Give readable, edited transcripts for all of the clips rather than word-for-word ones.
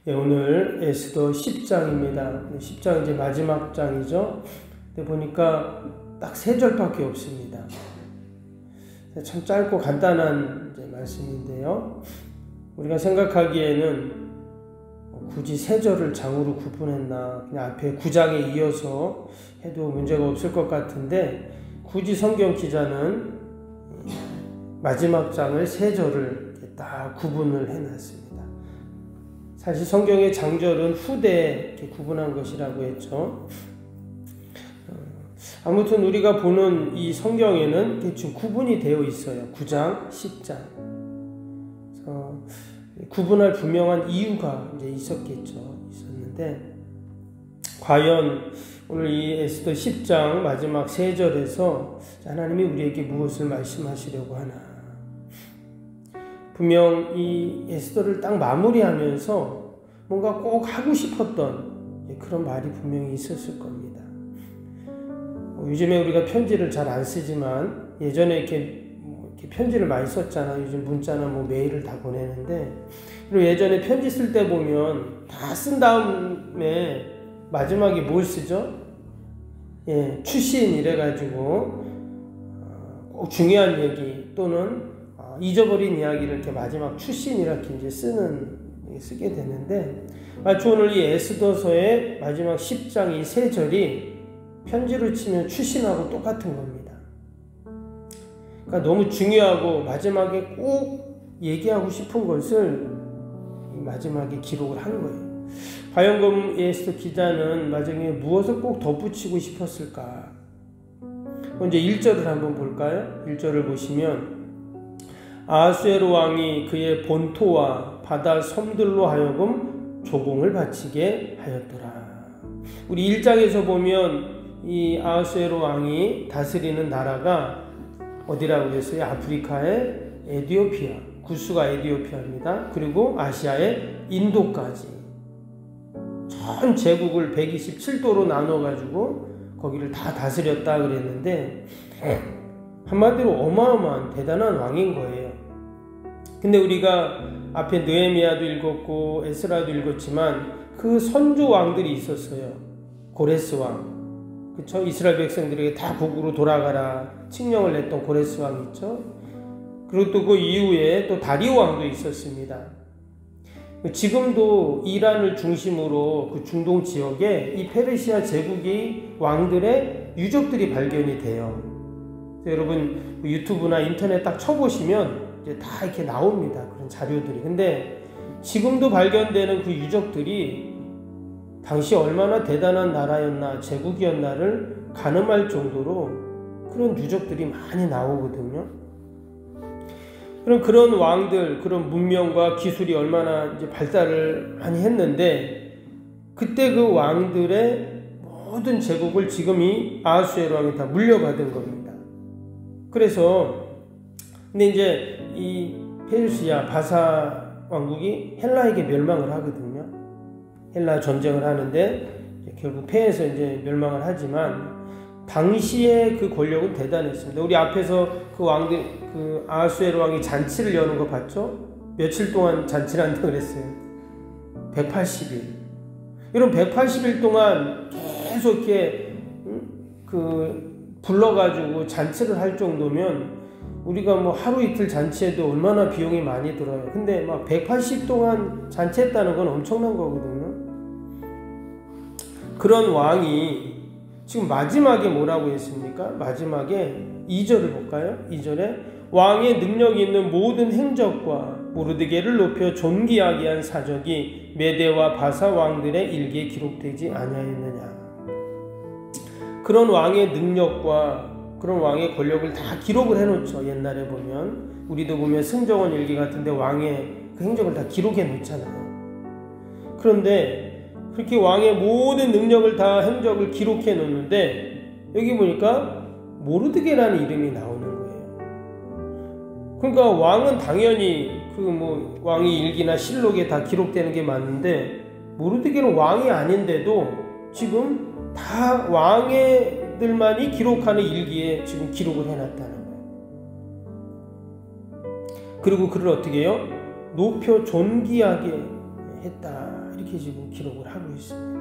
네, 오늘 에스더 10장입니다. 10장 이제 마지막 장이죠. 근데 보니까 딱 3절밖에 없습니다. 참 짧고 간단한 이제 말씀인데요. 우리가 생각하기에는 굳이 3절을 장으로 구분했나, 그냥 앞에 9장에 이어서 해도 문제가 없을 것 같은데, 굳이 성경 기자는 마지막 장을 3절을 딱 구분을 해놨습니다. 사실 성경의 장절은 후대에 이렇게 구분한 것이라고 했죠. 아무튼 우리가 보는 이 성경에는 지금 구분이 되어 있어요. 9장, 10장. 그래서 구분할 분명한 이유가 이제 있었는데, 과연 오늘 이 에스더 10장 마지막 3절에서 하나님이 우리에게 무엇을 말씀하시려고 하나. 분명 이 에스더를 딱 마무리하면서 뭔가 꼭 하고 싶었던 그런 말이 분명히 있었을 겁니다. 요즘에 우리가 편지를 잘 안 쓰지만 예전에 이렇게 편지를 많이 썼잖아요. 요즘 문자나 메일을 다 보내는데, 그리고 예전에 편지 쓸 때 보면 다 쓴 다음에 마지막에 뭘 쓰죠? 추신 이래가지고 꼭 중요한 얘기 또는 잊어버린 이야기를 이렇게 마지막 추신 이렇게 이제 쓰게 되는데, 마치 오늘 이 에스더서의 마지막 10장 이 3절이 편지로 치면 추신하고 똑같은 겁니다. 그러니까 너무 중요하고 마지막에 꼭 얘기하고 싶은 것을 마지막에 기록을 한 거예요. 과연 그럼 에스더 기자는 마지막에 무엇을 꼭 덧붙이고 싶었을까? 먼저 1절을 한번 볼까요? 1절을 보시면 아하수에로 왕이 그의 본토와 바다 섬들로 하여금 조공을 바치게 하였더라. 우리 1장에서 보면 이 아하수에로 왕이 다스리는 나라가 어디라고 했어요? 아프리카의 에티오피아, 구수가 에티오피아입니다. 그리고 아시아의 인도까지 전 제국을 127도로 나눠가지고 거기를 다 다스렸다 그랬는데, 한마디로 어마어마한 대단한 왕인 거예요. 근데 우리가 앞에 느헤미야도 읽었고 에스라도 읽었지만 그 선조 왕들이 있었어요. 고레스 왕, 그쵸? 이스라엘 백성들에게 다 북으로 돌아가라 칙령을 냈던 고레스 왕 있죠. 그리고 또 그 이후에 또 다리오 왕도 있었습니다. 지금도 이란을 중심으로 그 중동 지역에 이 페르시아 제국의 왕들의 유적들이 발견이 돼요. 여러분 유튜브나 인터넷 딱 쳐보시면 이제 다 이렇게 나옵니다. 그런 자료들이. 근데 지금도 발견되는 그 유적들이 당시 얼마나 대단한 나라였나, 제국이었나를 가늠할 정도로 그런 유적들이 많이 나오거든요. 그런 왕들, 그런 문명과 기술이 얼마나 이제 발달을 많이 했는데, 그때 그 왕들의 모든 제국을 지금 이 아하수에로 왕이 다 물려받은 겁니다. 그래서 근데 이제 이 페르시아 바사 왕국이 헬라에게 멸망을 하거든요. 헬라 전쟁을 하는데 결국 패해서 이제 멸망을 하지만 당시의 그 권력은 대단했습니다. 우리 앞에서 그 왕들, 그 아하수에로 왕이 잔치를 여는 거 봤죠? 며칠 동안 잔치를 한다고 그랬어요. 180일. 이런 180일 동안 계속 이렇게 불러가지고 잔치를 할 정도면 우리가 하루 이틀 잔치해도 얼마나 비용이 많이 들어요. 근데 180 동안 잔치했다는 건 엄청난 거거든요. 그런 왕이 지금 마지막에 뭐라고 했습니까? 마지막에 2절을 볼까요? 2절에 왕의 능력이 있는 모든 행적과 모르드게를 높여 존귀하게 한 사적이 메대와 바사 왕들의 일기에 기록되지 아니하였느냐. 그런 왕의 능력과 그런 왕의 권력을 다 기록을 해놓죠. 옛날에 보면 우리도 보면 승정원 일기 같은데 왕의 그 행적을 다 기록해 놓잖아요. 그런데 그렇게 왕의 모든 능력을 다 행적을 기록해 놓는데 여기 보니까 모르드게라는 이름이 나오는 거예요. 그러니까 왕은 당연히 왕의 일기나 실록에 다 기록되는 게 맞는데, 모르드게는 왕이 아닌데도 지금 다 왕들만이 기록하는 일기에 지금 기록을 해놨다는 거예요. 그리고 그를 어떻게 해요? 높여 존귀하게 했다 이렇게 지금 기록을 하고 있습니다.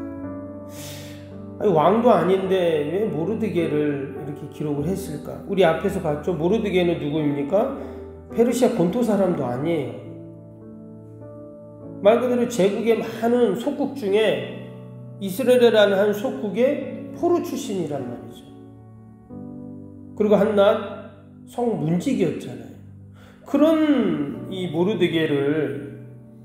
아니, 왕도 아닌데 왜 모르드게를 이렇게 기록을 했을까? 우리 앞에서 봤죠. 모르드게는 누구입니까? 페르시아 본토 사람도 아니에요. 말 그대로 제국의 많은 속국 중에 이스라엘이라는 한 속국의 포로 출신이란 말이죠. 그리고 한낱 성문직이었잖아요. 그런 이 모르드게를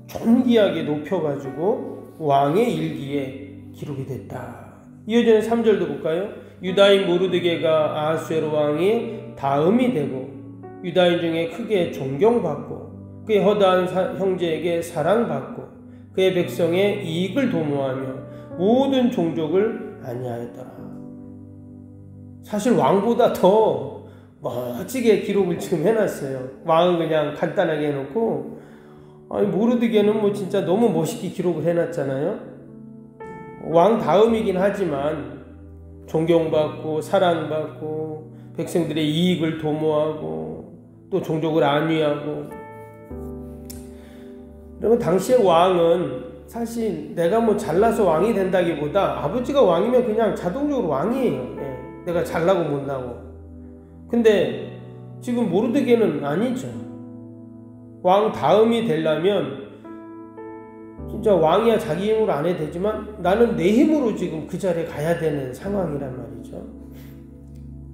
존귀하게 높여가지고 왕의 일기에 기록이 됐다. 이어지는 3절도 볼까요? 유다인 모르드게가 아하수에로 왕이 다음이 되고 유다인 중에 크게 존경받고 그의 허다한 형제에게 사랑받고 그의 백성의 이익을 도모하며 모든 종족을 안위하였더라. 사실 왕보다 더 멋지게 기록을 지금 해놨어요. 왕은 그냥 간단하게 해놓고 모르드게는 뭐 진짜 너무 멋있게 기록을 해놨잖아요. 왕 다음이긴 하지만 존경받고 사랑받고 백성들의 이익을 도모하고 또 종족을 안위하고. 그러면 당시의 왕은 사실 내가 뭐 잘나서 왕이 된다기보다 아버지가 왕이면 그냥 자동적으로 왕이에요. 내가 잘나고 못나고. 근데 지금 모르드게는 아니죠. 왕 다음이 되려면 진짜 왕이야 자기 힘으로 안 해도 되지만 나는 내 힘으로 지금 그 자리에 가야 되는 상황이란 말이죠.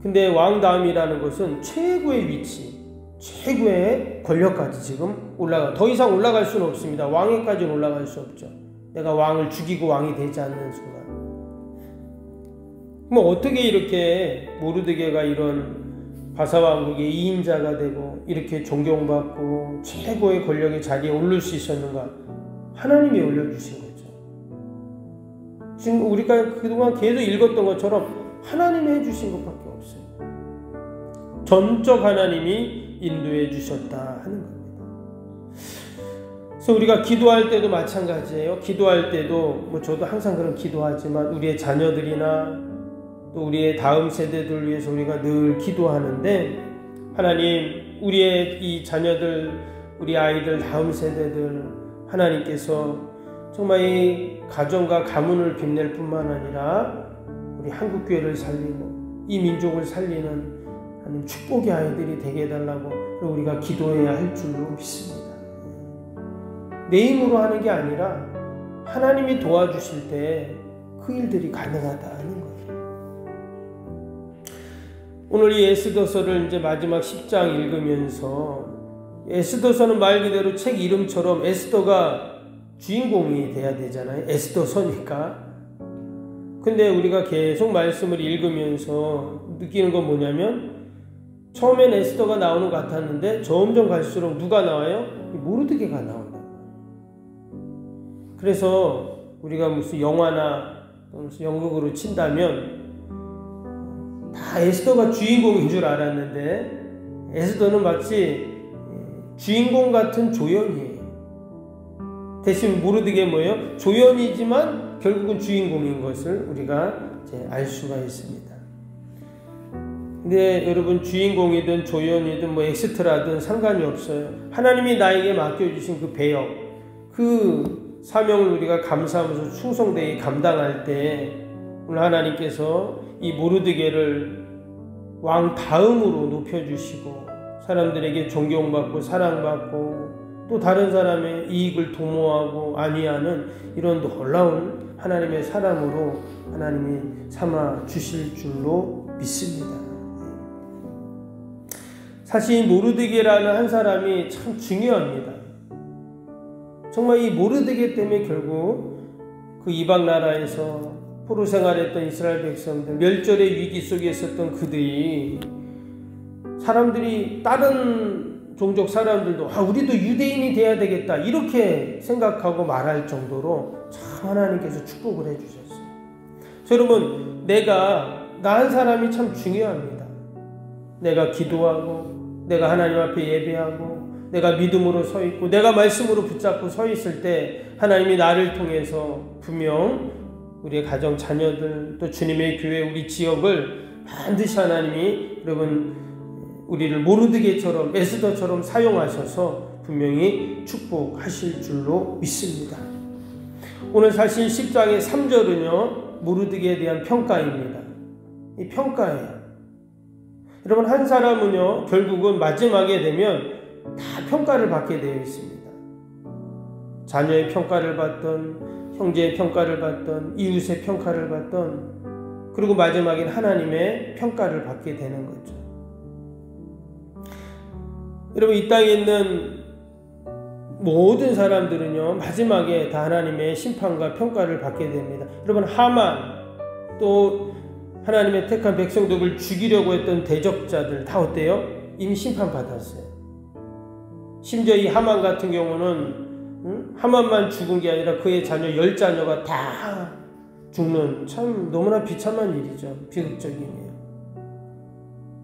근데 왕 다음이라는 것은 최고의 위치, 최고의 권력까지 지금 더 이상 올라갈 수는 없습니다. 왕위까지는 올라갈 수 없죠. 내가 왕을 죽이고 왕이 되지 않는 순간. 뭐 어떻게 이렇게 모르드게가 이런 바사왕국의 2인자가 되고 이렇게 존경받고 최고의 권력의 자리에 오를 수 있었는가? 하나님이 올려주신 거죠. 지금 우리가 그동안 계속 읽었던 것처럼 하나님이 해주신 것밖에 없어요. 전적 하나님이 인도해 주셨다 하는 겁니다. 그래서 우리가 기도할 때도 마찬가지예요. 기도할 때도 뭐 저도 항상 그런 기도하지만 우리의 자녀들이나 또 우리의 다음 세대들을 위해서 우리가 늘 기도하는데 하나님 우리의 이 자녀들 우리 아이들 다음 세대들 하나님께서 정말 이 가정과 가문을 빛낼 뿐만 아니라 우리 한국교회를 살리고 이 민족을 살리는 하나님 축복의 아이들이 되게 해달라고 우리가 기도해야 할 줄로 믿습니다. 내 힘으로 하는 게 아니라 하나님이 도와주실 때 그 일들이 가능하다는 거예요. 오늘 이 에스더서를 이제 마지막 10장 읽으면서 에스더서는 말 그대로 책 이름처럼 에스더가 주인공이 돼야 되잖아요. 에스더서니까. 근데 우리가 계속 말씀을 읽으면서 느끼는 건 뭐냐면 처음엔 에스더가 나오는 것 같았는데 점점 갈수록 누가 나와요? 모르드게가 나온다. 그래서 우리가 무슨 영화나 무슨 연극으로 친다면 다 에스더가 주인공인 줄 알았는데 에스더는 마치 주인공 같은 조연이에요. 대신 모르드게 뭐예요? 조연이지만 결국은 주인공인 것을 우리가 이제 알 수가 있습니다. 근데 여러분 주인공이든 조연이든 뭐 엑스트라든 상관이 없어요. 하나님이 나에게 맡겨주신 그 배역, 그 사명을 우리가 감사하면서 충성되게 감당할 때 오늘 하나님께서 이 모르드게를 왕 다음으로 높여주시고 사람들에게 존경받고 사랑받고 또 다른 사람의 이익을 도모하고 안위하는 이런 놀라운 하나님의 사람으로 하나님이 삼아 주실 줄로 믿습니다. 사실 모르드게라는 한 사람이 참 중요합니다. 정말 이 모르드게 때문에 결국 그 이방 나라에서 포로 생활했던 이스라엘 백성들, 멸절의 위기 속에 있었던 그들이 사람들이 다른 종족 사람들도 우리도 유대인이 돼야 되겠다 이렇게 생각하고 말할 정도로 참 하나님께서 축복을 해주셨어요. 여러분 나 한 사람이 참 중요합니다. 내가 기도하고 내가 하나님 앞에 예배하고 내가 믿음으로 서 있고 내가 말씀으로 붙잡고 서 있을 때 하나님이 나를 통해서 분명 우리의 가정 자녀들 또 주님의 교회 우리 지역을 반드시 하나님이 여러분 우리를 모르드게처럼 에스더처럼 사용하셔서 분명히 축복하실 줄로 믿습니다. 오늘 사실 10장의 3절은요, 모르드게에 대한 평가입니다. 이 평가예요. 여러분, 한 사람은요, 결국은 마지막에 되면 다 평가를 받게 되어 있습니다. 자녀의 평가를 받던, 형제의 평가를 받던, 이웃의 평가를 받던, 그리고 마지막엔 하나님의 평가를 받게 되는 거죠. 여러분, 이 땅에 있는 모든 사람들은요, 마지막에 다 하나님의 심판과 평가를 받게 됩니다. 여러분, 하만, 또 하나님의 택한 백성들을 죽이려고 했던 대적자들 다 어때요? 이미 심판받았어요. 심지어 이 하만 같은 경우는 하만만 죽은 게 아니라 그의 자녀 10자녀가 다 죽는, 참 너무나 비참한 일이죠. 비극적이네요.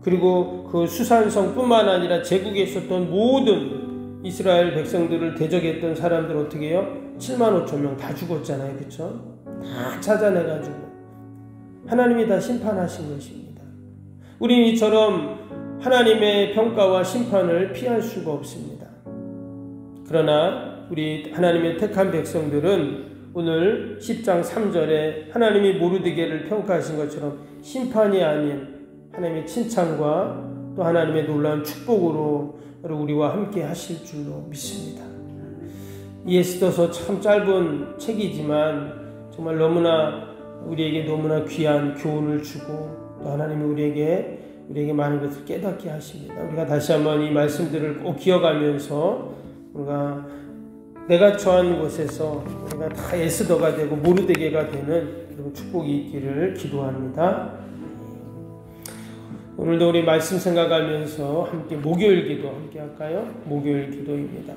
그리고 그 수산성뿐만 아니라 제국에 있었던 모든 이스라엘 백성들을 대적했던 사람들 어떻게 해요? 7만 5천 명 다 죽었잖아요. 그렇죠? 다 찾아내가지고 하나님이 다 심판하신 것입니다. 우리는 이처럼 하나님의 평가와 심판을 피할 수가 없습니다. 그러나 우리 하나님의 택한 백성들은 오늘 10장 3절에 하나님이 모르드게를 평가하신 것처럼 심판이 아닌 하나님의 칭찬과 또 하나님의 놀라운 축복으로 우리와 함께 하실 줄로 믿습니다. 이 에스더서 참 짧은 책이지만 정말 우리에게 너무나 귀한 교훈을 주고 또 하나님이 우리에게 많은 것을 깨닫게 하십니다. 우리가 다시 한번 이 말씀들을 꼭 기억하면서 우리가 내가 처한 곳에서 우리가 다 에스더가 되고 모르드게가 되는 그런 축복이 있기를 기도합니다. 오늘도 우리 말씀 생각하면서 함께 목요일 기도 함께 할까요? 목요일 기도입니다.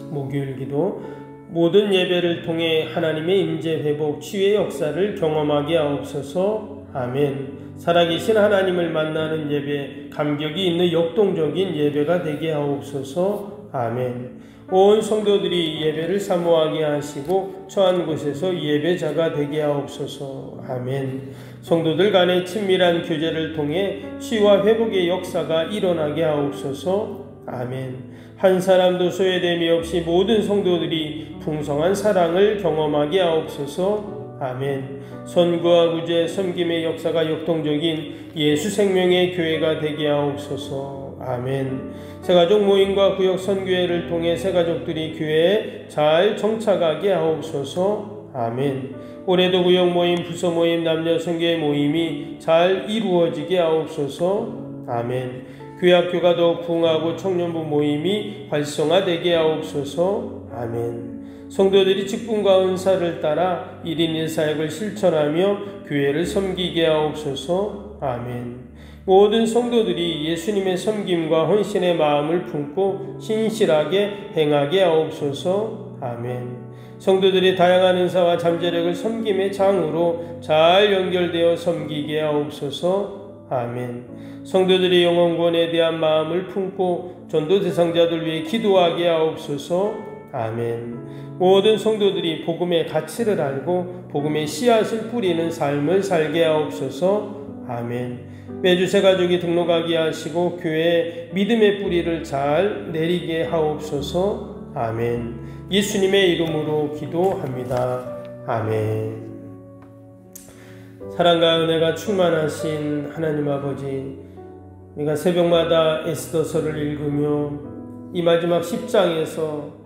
목요일 기도. 모든 예배를 통해 하나님의 임재 회복 치유의 역사를 경험하게 하옵소서. 아멘. 살아계신 하나님을 만나는 예배, 감격이 있는 역동적인 예배가 되게 하옵소서. 아멘. 온 성도들이 예배를 사모하게 하시고 처한 곳에서 예배자가 되게 하옵소서. 아멘. 성도들 간의 친밀한 교제를 통해 치유와 회복의 역사가 일어나게 하옵소서. 아멘. 한 사람도 소외됨이 없이 모든 성도들이 풍성한 사랑을 경험하게 하옵소서. 아멘. 선구와 구제, 섬김의 역사가 역동적인 예수 생명의 교회가 되게 하옵소서. 아멘. 새가족 모임과 구역 선교회를 통해 새가족들이 교회에 잘 정착하게 하옵소서. 아멘. 올해도 구역 모임, 부서 모임, 남녀 선교회 모임이 잘 이루어지게 하옵소서. 아멘. 교회 학교가 더욱 부흥하고 청년부 모임이 활성화되게 하옵소서. 아멘. 성도들이 직분과 은사를 따라 1인 1사역을 실천하며 교회를 섬기게 하옵소서. 아멘. 모든 성도들이 예수님의 섬김과 헌신의 마음을 품고 신실하게 행하게 하옵소서. 아멘. 성도들이 다양한 은사와 잠재력을 섬김의 장으로 잘 연결되어 섬기게 하옵소서. 아멘. 성도들이 영혼구원에 대한 마음을 품고 전도 대상자들 위해 기도하게 하옵소서. 아멘. 모든 성도들이 복음의 가치를 알고 복음의 씨앗을 뿌리는 삶을 살게 하옵소서. 아멘. 매주 새가족이 등록하게 하시고 교회에 믿음의 뿌리를 잘 내리게 하옵소서. 아멘. 예수님의 이름으로 기도합니다. 아멘. 사랑과 은혜가 충만하신 하나님 아버지, 우리가 새벽마다 에스더서를 읽으며 이 마지막 10장에서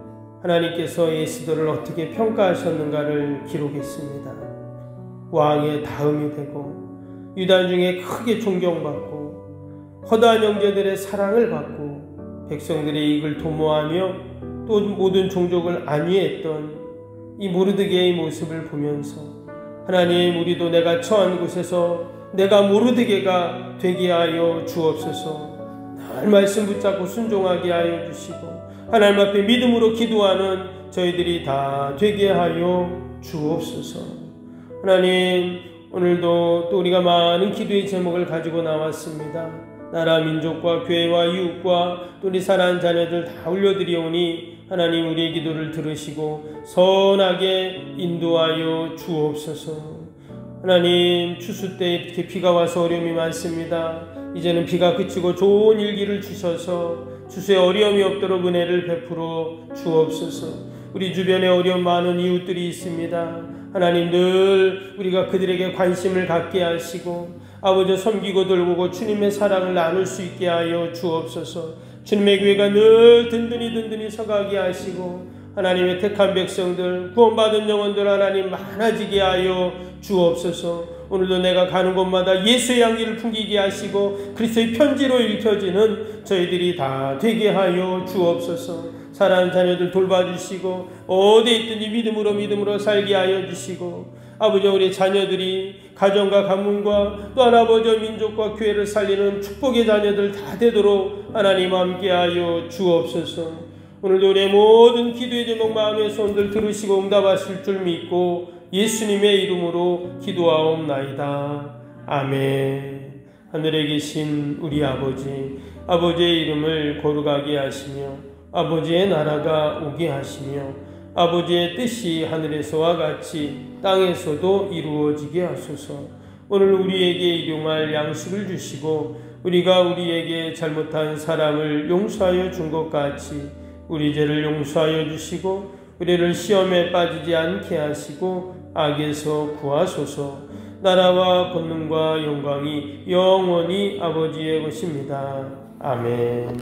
하나님께서 에스더를 어떻게 평가하셨는가를 기록했습니다. 왕의 다음이 되고 유다 중에 크게 존경받고 허다한 형제들의 사랑을 받고 백성들의 이익을 도모하며 또 모든 종족을 안위했던 이 모르드게의 모습을 보면서 하나님, 우리도 내가 처한 곳에서 내가 모르드게가 되게 하여 주옵소서. 늘 말씀 붙잡고 순종하게 하여 주시고 하나님 앞에 믿음으로 기도하는 저희들이 다 되게 하여 주옵소서. 하나님, 오늘도 또 우리가 많은 기도의 제목을 가지고 나왔습니다. 나라 민족과 교회와 이웃과 또 우리 사랑하는 자녀들 다 올려드리오니 하나님, 우리의 기도를 들으시고 선하게 인도하여 주옵소서. 하나님, 추수 때 이렇게 비가 와서 어려움이 많습니다. 이제는 비가 그치고 좋은 일기를 주셔서 추수에 어려움이 없도록 은혜를 베풀어 주옵소서. 우리 주변에 어려운 많은 이웃들이 있습니다. 하나님, 늘 우리가 그들에게 관심을 갖게 하시고 아버지 섬기고 돌보고 주님의 사랑을 나눌 수 있게 하여 주옵소서. 주님의 교회가 늘 든든히 서가게 하시고 하나님의 택한 백성들, 구원받은 영혼들 하나님 많아지게 하여 주옵소서. 오늘도 내가 가는 곳마다 예수의 향기를 풍기게 하시고 그리스도의 편지로 읽혀지는 저희들이 다 되게 하여 주옵소서. 사랑하는 자녀들 돌봐주시고 어디에 있든지 믿음으로 살게 하여 주시고 아버지, 우리 자녀들이 가정과 가문과 또한 아버지 민족과 교회를 살리는 축복의 자녀들 다 되도록 하나님 함께하여 주옵소서. 오늘도 우리의 모든 기도의 제목 마음의 소원들 들으시고 응답하실 줄 믿고 예수님의 이름으로 기도하옵나이다. 아멘. 하늘에 계신 우리 아버지, 아버지의 이름을 거룩하게 하시며 아버지의 나라가 오게 하시며 아버지의 뜻이 하늘에서와 같이 땅에서도 이루어지게 하소서. 오늘 우리에게 일용할 양식을 주시고 우리가 우리에게 잘못한 사람을 용서하여 준 것 같이 우리 죄를 용서하여 주시고 우리를 시험에 빠지지 않게 하시고 악에서 구하소서. 나라와 권능과 영광이 영원히 아버지의 것입니다. 아멘.